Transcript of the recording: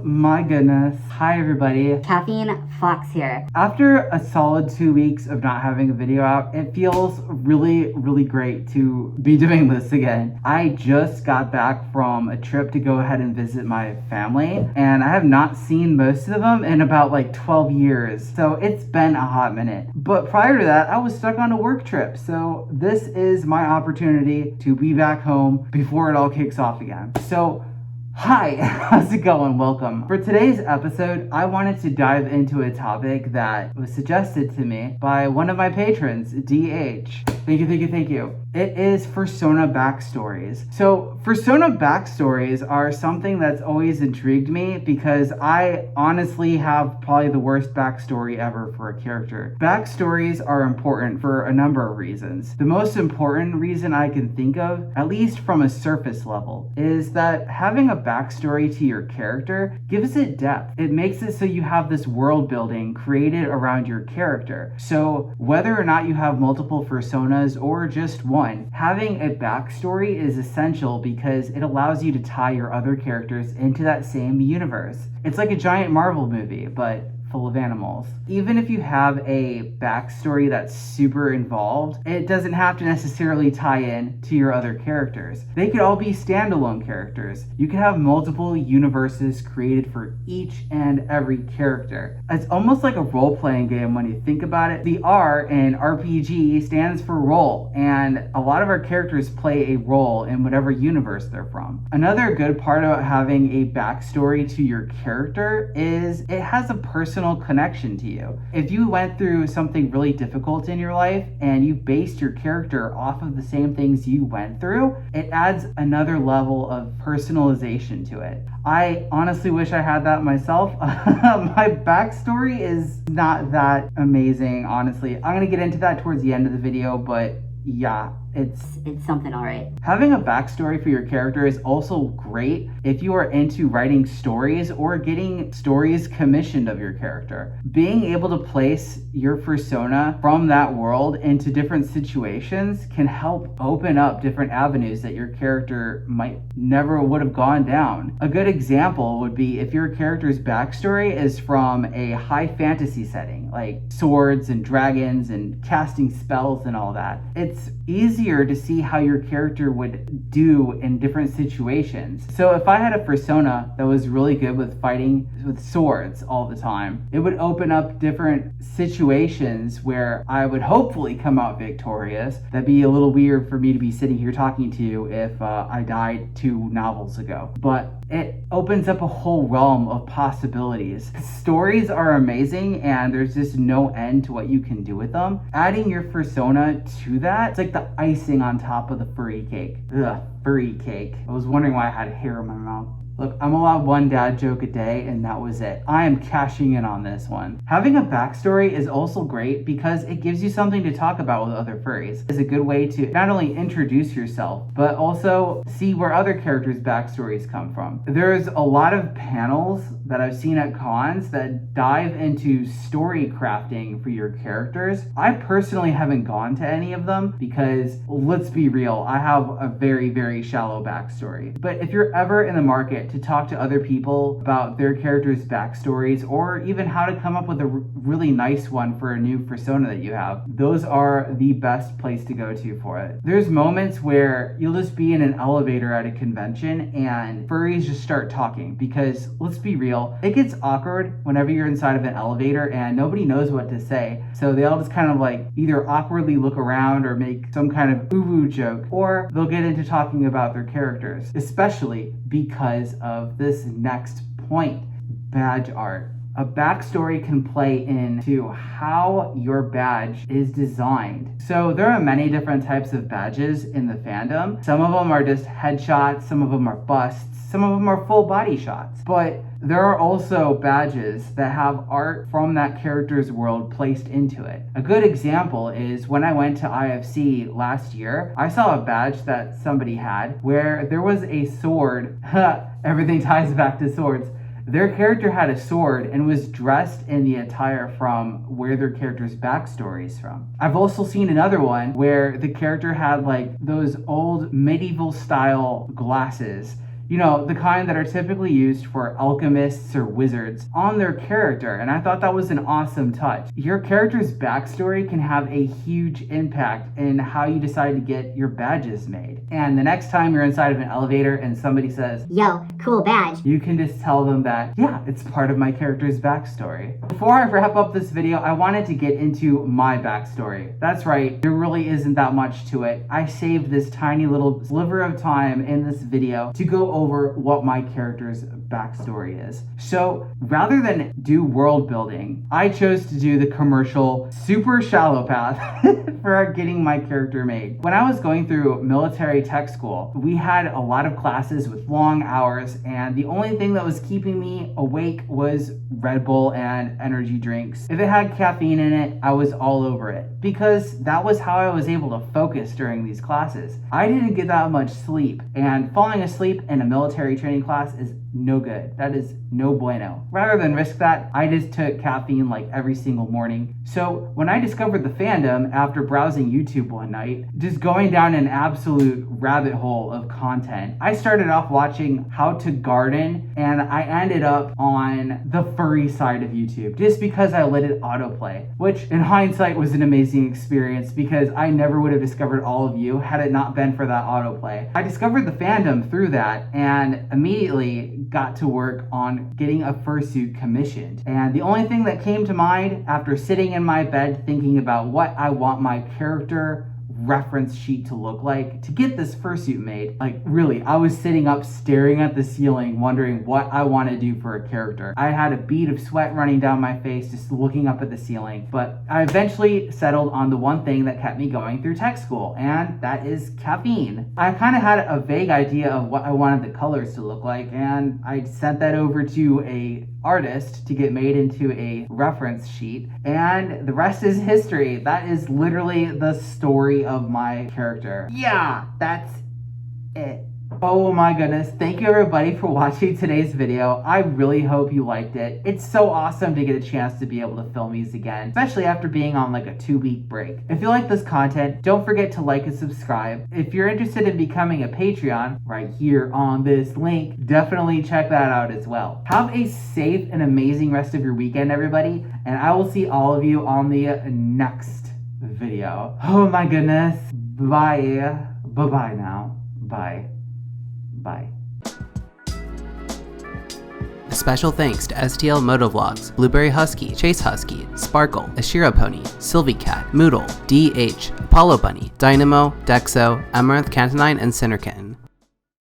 my goodness. Hi everybody. Caffeine Fox here. After a solid 2 weeks of not having a video out, it feels really great to be doing this again. I just got back from a trip to go ahead and visit my family, and I have not seen most of them in about like 12 years. So it's been a hot minute. But prior to that, I was stuck on a work trip. So this is my opportunity to be back home before it all kicks off again. So hi, how's it going? Welcome. For today's episode, I wanted to dive into a topic that was suggested to me by one of my patrons, DH. Thank you. It is Fursona backstories. So Fursona backstories are something that's always intrigued me because I honestly have probably the worst backstory ever for a character. Backstories are important for a number of reasons. The most important reason I can think of, at least from a surface level, is that having a backstory to your character gives it depth. It makes it so you have this world building created around your character. So whether or not you have multiple Fursonas or just one, having a backstory is essential because it allows you to tie your other characters into that same universe. It's like a giant Marvel movie, but full of animals. Even if you have a backstory that's super involved, it doesn't have to necessarily tie in to your other characters. They could all be standalone characters. You can have multiple universes created for each and every character. It's almost like a role-playing game when you think about it. The R in RPG stands for role, and a lot of our characters play a role in whatever universe they're from. Another good part about having a backstory to your character is it has a personal connection to you. If you went through something really difficult in your life and you based your character off of the same things you went through, it adds another level of personalization to it. I honestly wish I had that myself. My backstory is not that amazing, honestly. I'm gonna get into that towards the end of the video, but yeah, it's something, all right. Having a backstory for your character is also great if you are into writing stories or getting stories commissioned of your character. Being able to place your fursona from that world into different situations can help open up different avenues that your character might never would have gone down. A good example would be if your character's backstory is from a high fantasy setting, like swords and dragons and casting spells and all that. It's easier to see how your character would do in different situations. So if I had a fursona that was really good with fighting with swords all the time, it would open up different situations where I would hopefully come out victorious. That'd be a little weird for me to be sitting here talking to you if I died 2 novels ago. But it opens up a whole realm of possibilities. Stories are amazing and there's just no end to what you can do with them. Adding your fursona to that, it's like the icing on top of the furry cake. Ugh, furry cake. I was wondering why I had hair in my mouth. Look, I'm allowed one dad joke a day and that was it. I am cashing in on this one. Having a backstory is also great because it gives you something to talk about with other furries. It's a good way to not only introduce yourself, but also see where other characters' backstories come from. There's a lot of panels that I've seen at cons that dive into story crafting for your characters. I personally haven't gone to any of them because, let's be real, I have a very shallow backstory. But if you're ever in the market to talk to other people about their characters' backstories or even how to come up with a really nice one for a new fursona that you have, those are the best place to go to for it. There's moments where you'll just be in an elevator at a convention and furries just start talking because, let's be real, it gets awkward whenever you're inside of an elevator and nobody knows what to say. So they all just kind of like either awkwardly look around or make some kind of ooh-woo joke, or they'll get into talking about their characters, especially because of this next point, badge art. A backstory can play into how your badge is designed. So there are many different types of badges in the fandom. Some of them are just headshots, some of them are busts, some of them are full body shots. But there are also badges that have art from that character's world placed into it. A good example is when I went to IFC last year, I saw a badge that somebody had where there was a sword. Everything ties back to swords. Their character had a sword and was dressed in the attire from where their character's backstory is from. I've also seen another one where the character had like those old medieval style glasses You know, the kind that are typically used for alchemists or wizards on their character, and I thought that was an awesome touch. Your character's backstory can have a huge impact in how you decide to get your badges made. And the next time you're inside of an elevator and somebody says, "Yo, cool badge," you can just tell them that, yeah, it's part of my character's backstory. Before I wrap up this video, I wanted to get into my backstory. That's right, there really isn't that much to it. I saved this tiny little sliver of time in this video to go over what my character's backstory is. So rather than do world building, I chose to do the commercial, super shallow path for getting my character made. When I was going through military tech school, we had a lot of classes with long hours, and the only thing that was keeping me awake was Red Bull and energy drinks. If it had caffeine in it, I was all over it, because that was how I was able to focus during these classes. I didn't get that much sleep, and falling asleep in a military training class is no good. That is no bueno. Rather than risk that, I just took caffeine like every single morning. So when I discovered the fandom after browsing YouTube one night, just going down an absolute rabbit hole of content, I started off watching how to garden, and I ended up on the furry side of YouTube just because I let it autoplay, which in hindsight was an amazing experience because I never would have discovered all of you had it not been for that autoplay. I discovered the fandom through that and immediately got to work on getting a fursuit commissioned. And the only thing that came to mind after sitting in my bed thinking about what I want my character reference sheet to look like to get this fursuit made, like really, I was sitting up staring at the ceiling wondering what I want to do for a character. I had a bead of sweat running down my face just looking up at the ceiling, but I eventually settled on the one thing that kept me going through tech school, and that is caffeine. I kind of had a vague idea of what I wanted the colors to look like, and I sent that over to a artist to get made into a reference sheet, and the rest is history. That is literally the story of my character. Yeah, that's it. Oh my goodness, thank you everybody for watching today's video. I really hope you liked it. It's so awesome to get a chance to be able to film these again, especially after being on like a 2-week break. If you like this content, don't forget to like and subscribe. If you're interested in becoming a Patreon, right here on this link, definitely check that out as well. Have a safe and amazing rest of your weekend, everybody, and I will see all of you on the next video. Oh my goodness. Bye. Bye-bye now. Bye. Bye. A special thanks to STL Motovlogs, Blueberry Husky, Chase Husky, Sparkle, Ashira Pony, Sylvie Cat, Moodle, DH, Apollo Bunny, Dynamo, Dexo, Amaranth Cantonine, and Cinderkin.